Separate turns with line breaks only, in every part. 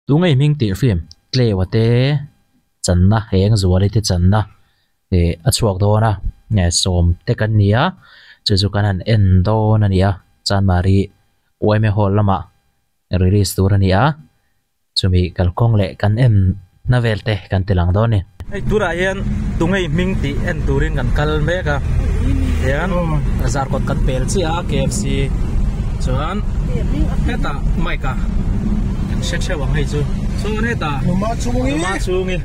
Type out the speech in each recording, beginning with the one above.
tu ngai ming tir phim tlewate channa heng zuari te channa e achuak do na nge som te kan nia chu kan an en do na nia chan mari oime hol lama release tur ania chumi kalkong le kan em na velte kan tilang do ni ai tura hian tu ngai ming ti en turin kan kal meka hian azar kot kan pel chi a KFC chuan heta maika shek wang hei chu so heta ma chungi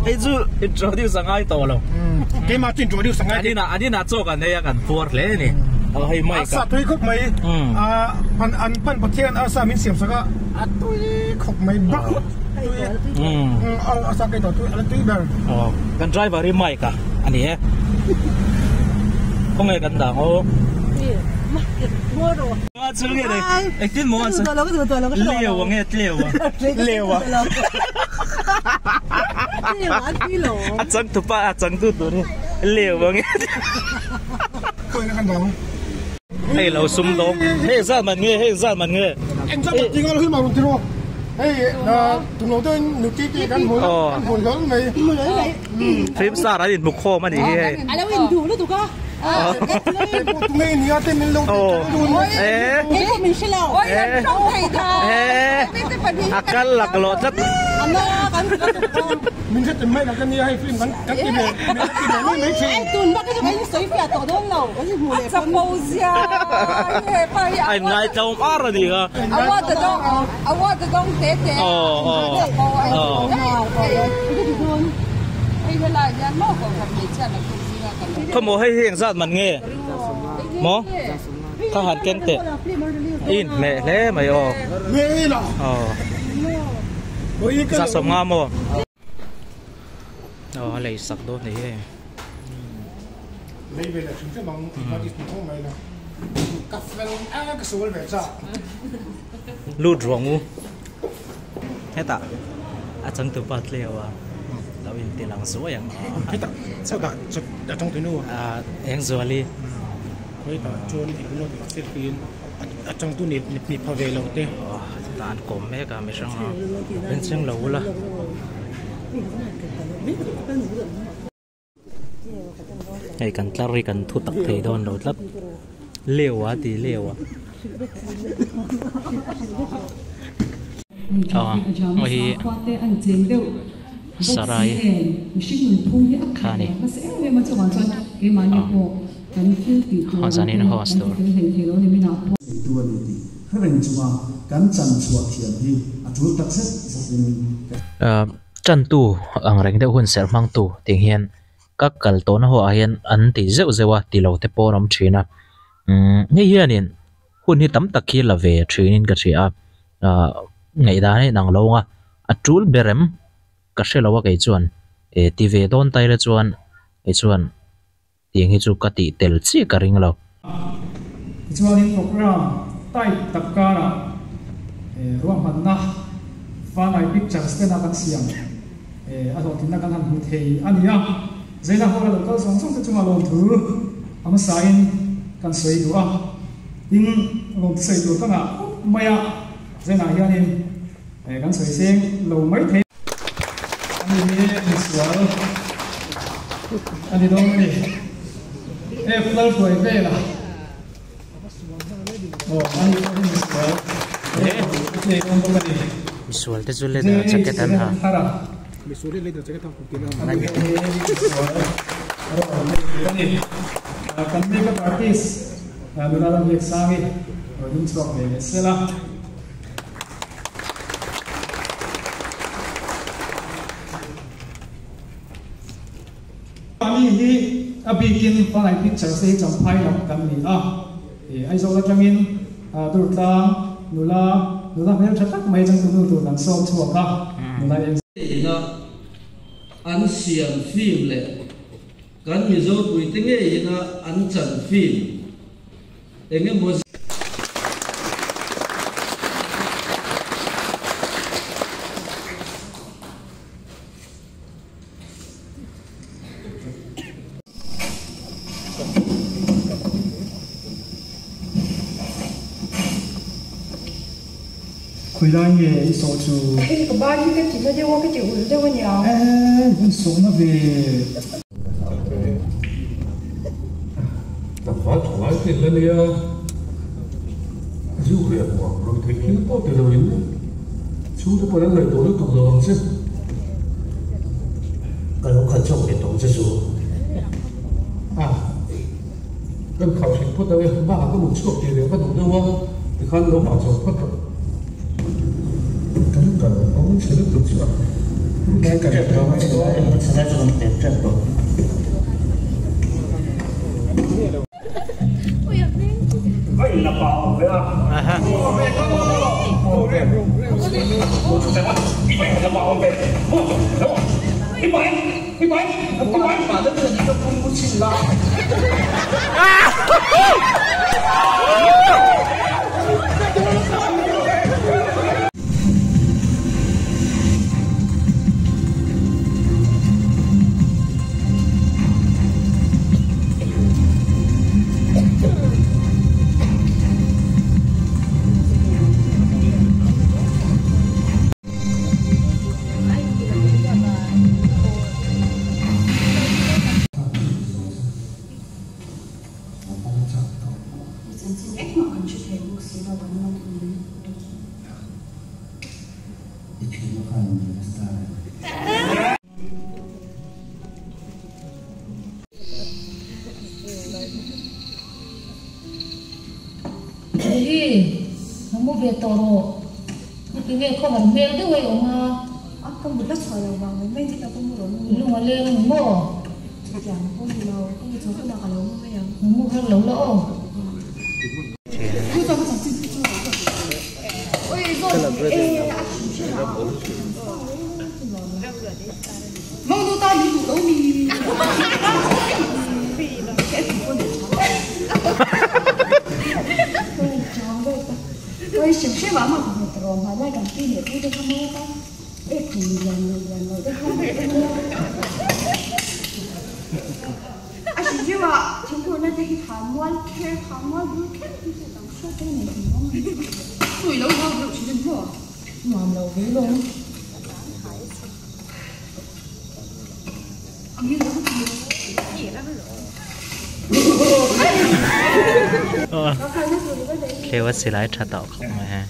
hei chu introduce sangai to lo
ke ma introduce sangai
adina cho kan heya kan for le ni hei maika
sa tui khop mai an pan pathian asa min siam saka atui khop mai ba asa kai to tu ala tui ber
kan driver ri maika ani he không ai kan dang o ma chungi le tin mo an leo wang he leo a chang tu pa a chang tu tu ni leo wang he
koi na kan dang
hey lo sum dong hey za man nge
en za ti ngal hi ma ru ti ro hey na tu no den nu ti ti kan ho gol mai
phim sa ra din muk kho ma ni he
ala win du lu tu ka
tu ngai ni ate min lo
min shilo
akal lak lo chat
ama kan
min se te mai na kan ni hai film kan ti me mai chi
tun ba ka mai soi fia to don lo ka ji mu le suppose ya
ai nai chom ar ni ga
awat the dong te te ai wala yan mo ko ka mi cha na ku singa kan
ko mo hay hieng zat man nge mo tha han keng te in me le mai o
me la
za som nga mo lei sak do ni he
lei ve la chung che mang ma di tu mai la ka fel ka sol ve cha
lu drong u heta a chang tu pat lewa tao in tilang số yang
kita sao ta trong tu nu
yang zuali
koi ta chon ti no ti se pin trong tu ni pa ve lo te
tan kom me ka me sang ben seng lo la ai kan tlari kan thu tak thei don lo tlap lewa ti lewa hi sarai khani ho zanin ho store chan tu ang reng de hun ser mang tu ting hian các kal ton ho a hian an ti zeu zewa ti lo te pon om thina nge hianin hun hi tam tak hi la ve thinin ka thia ngai da ni nang lo nga atul berem ka shelawa kai chuan ti ve don tai la chuan chuan tiang hi chu ka ti tel chi ka ring lo
chuanin program tai takara ruang manna fanai pictures te na kan siam a lo tin na kan han thei ania zela ho lo ka song song te chunga lo thu ama sain kan sei du a in lo sei du ka na maya zena hianin kan sei seng lo mai thei ani ni sual ani dong ni flow foi vela ani ni sual con tông này
visual te zule da jacket an ha
visual le da jacket ku ti na
kan makeup artist nula lang ye sangi din swak le sela ani hi abikin panai picture se cham phai lam kan ni ai zo la changin durta nula mấy chắc mấy trong tụi tụi làm sao chua cả nula em
nó ăn xiêm phim lệ cái người dâu tuổi tiếng ấy nó ăn chẩn phim em nghe một
khui lai nge so chu
cái ba cái chỉ là cái chịu cho cái nhà
vẫn sống nó về
tập hóa thoải thì lên đi du lịch của rồi thấy kiến bao tiền rồi chú đã bao lần này tôi được tục rồi chứ
cái lúc khẩn trương để tổng chế số
cái khẩu hình phút đấy ba cái một chút tiền để bắt đầu đâu thì khăn nó bảo rồi bắt đầu cái ông sẽ được chưa
cái đó sẽ là trong tiền trận rồi
vậy là bảo vậy
Kamu betoro, kita kau berbel tu way oma.
Aku budak sekolah bang, main kita pun murah.
Lu maleng mo.
Jangan pun mau, kamu coba nak kalau mau yang.
Mu kan lalu lo.
Mau tu tadi tu kau ni. Tôi sửa xe bảo mà không được rồi mà lại càng tin để tôi không mua ta. Ê thì lần tôi không biết đâu. À chị chứ mà chúng tôi nói cái thảm quan care thảm quan bữa khác thì sẽ đóng số cái này thì nó tuổi lâu đâu được chỉ đừng rồi.
Mồm đầu với luôn.
Ông như nó gì đó rồi.
Kêuว่าสิไลท์ชัดต่อของมาฮะ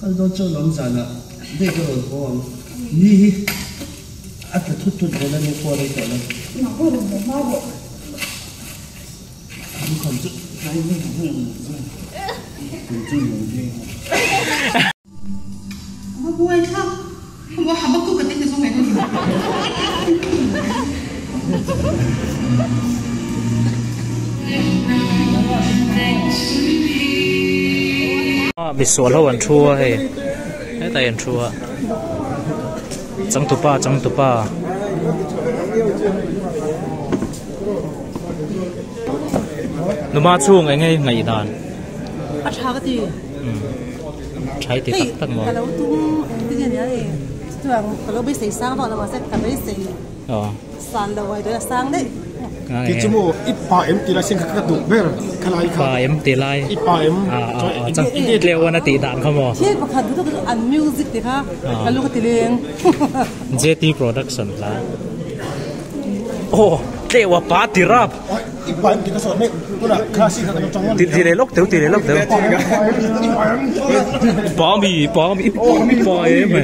cái đó cho lắm rồi nè đây cái rồi có ni cái thut cái này qua đây cái này
Nó vừa được mà bộ.
không còn chút cái này không chưa nhiều gì
Mà vui không? Không có hàm bất cứ cái tên gì xong này thôi.
มีสวนแล้ววันชัวเฮ้ให้แต่ยันชัวจังตุป้านุมาช่วงไงไงดาน
À sao cái gì?
ใช้ติดตั้งหมด
Kalau tu tu ni ni, tu yang kalau besi sang tu nama saya kalau besi
อ๋อ
sang dah itu sang deh.
Kicumu IPM tidak sih kakak tuh ber kalau
ปลา
ikan
เอ็มตีไล
IPM
จังเรียกว่านาตีด่านเขาหมด
Siapa kan tu tu an music deh kah? Kalau ketiling.
JT Production ละโอ้เรียกว่าปาติรับ
IPM kita soalnya tu nak kasih kata macam
ตีเลยลกเดี๋ยวตีเลยลกเดี๋ยว
IPM
ปอมีปอเอ็ม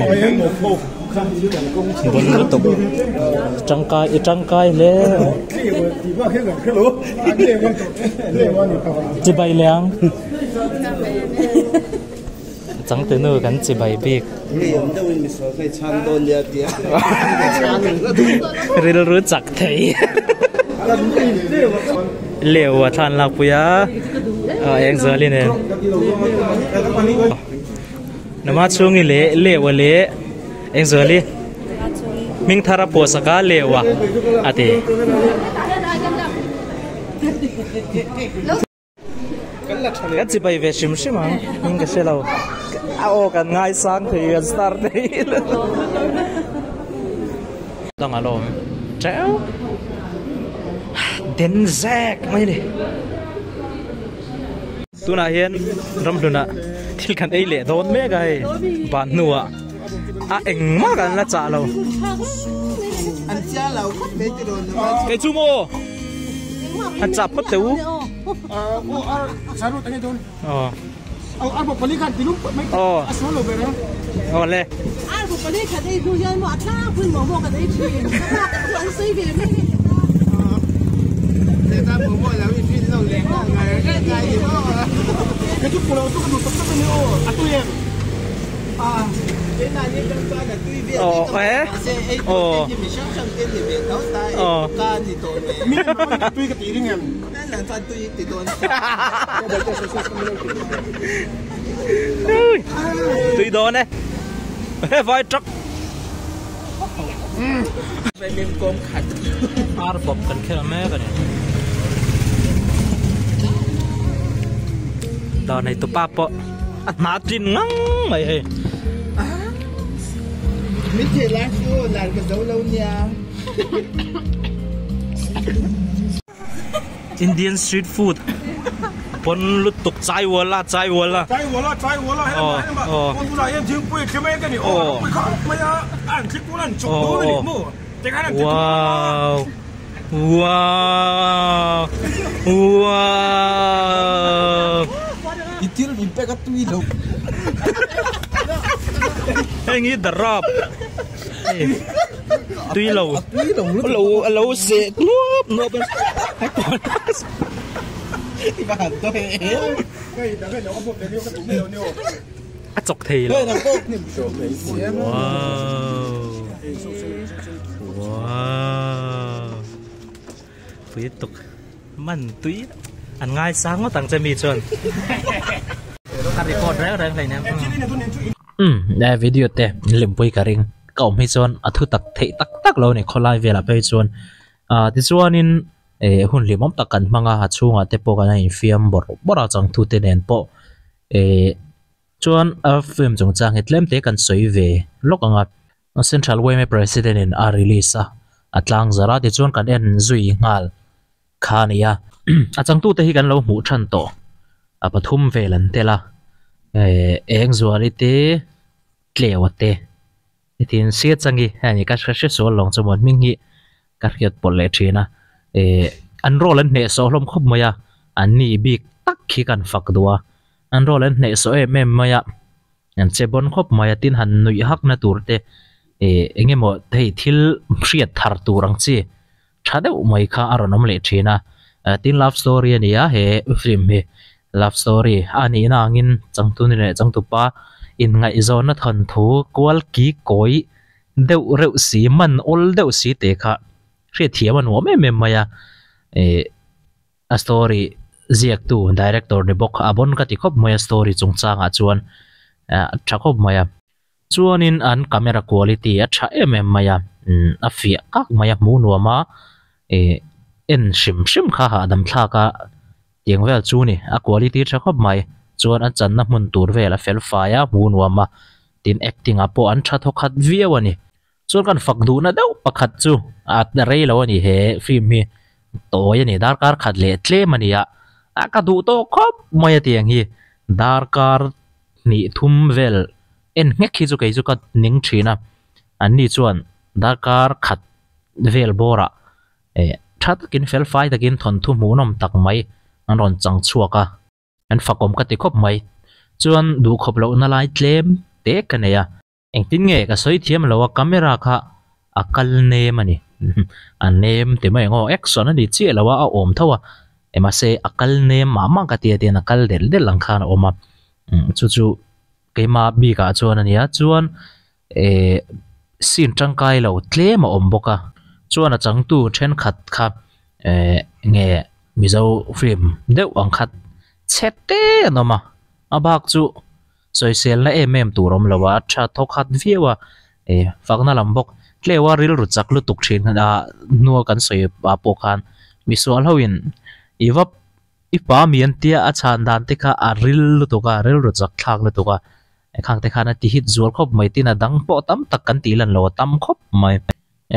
บนรถตกจังกายเลยจีใบเลี้ยงจังตื่นเนื้อกันจีใบบิ๊กเรียนรู้จักไทยเหลวท่านลักปุยะเอ็งเซอร์ลินเนี่ยน้ำมันช่วงนี้เหลวเละเอ็งเซอร์ลิมิงทาราโปสกาเลวะอะติกันจะไปเวชิมใช่ไหมมิงก็เชื่อเราเอากันง่ายสังเทียนสตาร์ทได้ต้องอารมณ์เจ้าเดนแซกไม่ดิตัวน่าเห็นรำดุนะ thil kan ei le don me gai ban nuwa a engma kan la cha lo
anh cha lâu khắp mấy cái đồ
cái chú mô anh chạp mất tấu
sao rồi anh đồn
ờ
anh bảo lý khăn thì lúc mấy số lô về đó
lê
anh bảo lý khăn thì bây giờ mà thang quên mà cái đấy chứ anh xây về mấy
người ta mua là vì phim đâu lẹ ngày gì đó
cái chút của tôi cũng được tập cái nhiều tôi em
cái này đi trong coi là tuy việc nhưng mà sáng sớm cái gì việc đó tay ca thì tôi
mình tuy cái tí đi em
nên là fan tuy thì tôi
tuy đó này vai truck
về miền Công khát
bọc cần kêu mẹ cái này đó này tụi ba bộ nát chín ngang mày
mình chỉ làm chưa làm cái đâu lâu nha
Indian street food pon lut tuk chai wala
hay là con là em chưa quên cái mấy cái này mấy ăn thích cũng ăn chụp đồ này mua
wow
itil mình pe cái tuy đâu
anh nghĩ drop tuy lâu sẽ nuốt bên
thì bạn tôi
chọc thì
là
wow phía tục mình túy anh ngay sáng nó tặng cho mi chọn anh record đấy này nè đây video te lim pui ka ring ka mi chon athu tak thei tak lo ne kholai vela pe chon ti chuan in hun limom takan manga ha chunga te po kana in fiam bora chang thu te nen po chuan a film jong chang hetlem te kan soi ve lokanga central way president in a release atlang zara ti chuan kan en zui ngal khania achang tu te hi kan lo mu than to a pathum velan tela eng zuari te tlewate tin sia changi ani ka shashe so long chomon mingi ka riat pole thina an rolan ne so hlom khop maya ani bik tak khi kan fak duwa an rolan ne so em maya an chebon khop maya tin han nui hak na turte engemo thei thil riat thar turang chi thade umai kha aronom le thina tin love story ania he film he love story ani na angin changtu ni le changtu pa in ngai zona thon thu kwal ki koi deu reu si man ol deu si te kha re thiam an wa me maya a story ziak tu director ne bok abon ka ti khop moya story chungchang a chuan tha khop maya chuan in an camera quality a tha maya a fia kak maya mu nuama en shim kha ha dam thla ka tiang vel chu ni a quality tha khop mai chuan an chan na mun tur vela fel faya mu nuama tin acting a po an tha thokhat viawani chuan kan fak du na deuh pakhat chu at na rei lo ani he film hi toy ani dar kar khat le tle mania a ka du to khop moya tiang hi dar kar ni thum vel en ngek khi chu kai chu ka ning thina an ni chuan dar kar khat vel bora that kin fel fai takin thon thu mu nom tak mai an ron chang chuaka an fakom ka ti khop mai chuan du khop lo na lai tlem te kaneya engtin nge ka soi thiam lo camera kha akal ne mani an nem te mai ngo action ani chi lawa a om thawa ema se akal ne mama ka ti te na kal del lang khan oma chu keima bi ka chuan ania chuan sin tangkai lo tlem a om boka chuan a chang tu then khat kha nge mizo film deuh ang khat chete noma abak chu social na turom lawa tha thokhat viwa fakna lambok tlewa ril ru chak lu tuk thin da nuwa kan soi pa pokhan misual hoin iwap ipa mian tia a chan dan te kha a ril lu to ka ril ru chak thak lu to ka khang te khana ti hit zual khop mai tin a dang po tam tak kan ti lan lo tam khop mai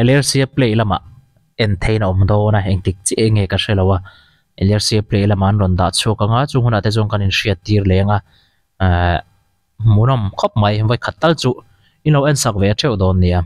LRC play lama en thein om do na heng tik chi nge ka shelawa LRC play lama an ron da chokanga chunguna te jong kan in shia tir lenga munam khop mai vai khatal chu ino en sak ve theu don nia